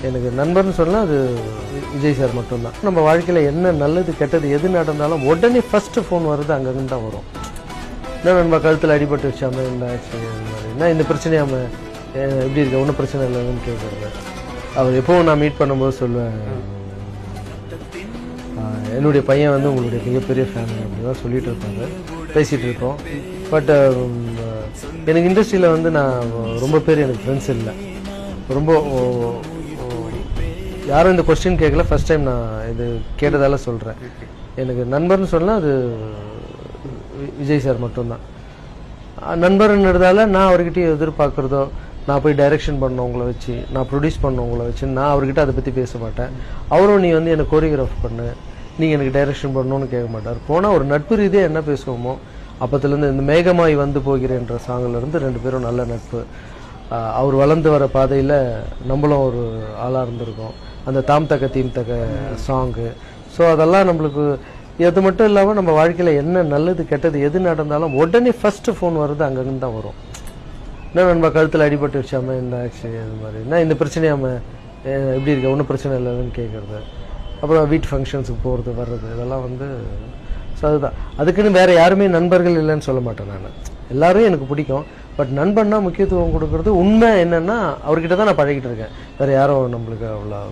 எனக்கு நண்பர்னு சொன்னால் அது விஜய் சார் மட்டும்தான். நம்ம வாழ்க்கையில் என்ன நல்லது கெட்டது எது நடந்தாலும் உடனே ஃபஸ்ட்டு ஃபோன் வருது அங்கேருந்து தான் வரும். என்ன நண்பா கழுத்தில் அடிபட்டு வச்சாம இந்த ஆக்சிடென்ட் மாதிரி என்ன இந்த பிரச்சனையாம எப்படி இருக்க ஒன்றும் பிரச்சனை இல்லைன்னு கேட்குறது. அவர் எப்போவும் நான் மீட் பண்ணும்போது சொல்லுவேன், என்னுடைய பையன் வந்து உங்களுடைய மிகப்பெரிய ஃபேன் அப்படி தான் சொல்லிட்டு இருப்பாங்க, பேசிகிட்டு இருக்கோம். பட் எனக்கு இண்டஸ்ட்ரியில் வந்து நான் ரொம்ப பேர் எனக்கு ஃப்ரெண்ட்ஸ் இல்லை. ரொம்ப யாரும் இந்த கொஸ்டின் கேட்கல, ஃபர்ஸ்ட் டைம் நான் இது கேட்டதால சொல்கிறேன். எனக்கு நண்பர்னு சொன்னால் அது விஜய் சார் மட்டும்தான். நண்பர்ன்றதால நான் அவர்கிட்ட எதிர்பார்க்குறதோ நான் போய் டைரக்ஷன் பண்ணவங்கள வச்சு நான் ப்ரொடியூஸ் பண்ணவங்கள வச்சு நான் அவர்கிட்ட அதை பற்றி பேச மாட்டேன். அவரும் நீ வந்து எனக்கு கோரியோகிராஃப் பண்ணு, நீங்கள் எனக்கு டைரக்ஷன் பண்ணணும்னு கேட்க மாட்டார். போனால் ஒரு நட்பு ரீதியாக என்ன பேசுவோமோ அப்போத்துலேருந்து இந்த மேகமாய் வந்து போகிறேன்ற சாங்கிலேருந்து 2 பேரும் நல்ல நட்பு. அவர் வளர்ந்து வர பாதையில் நம்மளும் ஒரு ஆளாக இருந்திருக்கோம். அந்த தாம் தக்க தீம் தக்க சாங்கு. ஸோ அதெல்லாம் நம்மளுக்கு இது மட்டும் இல்லாமல் நம்ம வாழ்க்கையில் என்ன நல்லது கெட்டது எது நடந்தாலும் உடனே ஃபஸ்ட்டு ஃபோன் வருது அங்கேருந்து தான் வரும். என்ன நண்பா கழுத்தில் அடிபட்டு வச்சாம இந்த ஆக்சிடென்ட் மாதிரி என்ன இந்த பிரச்சனையாம எப்படி இருக்க ஒன்றும் பிரச்சனை இல்லைன்னு கேட்குறது. அப்புறம் வீட்டு ஃபங்க்ஷன்ஸுக்கு போகிறது வர்றது இதெல்லாம் வந்து ஸோ அதுதான். அதுக்குன்னு வேறு யாருமே நண்பர்கள் இல்லைன்னு சொல்ல மாட்டேன். நான் எல்லாரும் எனக்கு பிடிக்கும். பட் நண்பன்னா முக்கியத்துவம் கொடுக்கறது உண்மை என்னன்னா அவர்கிட்ட தான் நான் பழகிட்டு இருக்கேன். வேறு யாரும் நம்மளுக்கு அவ்வளோ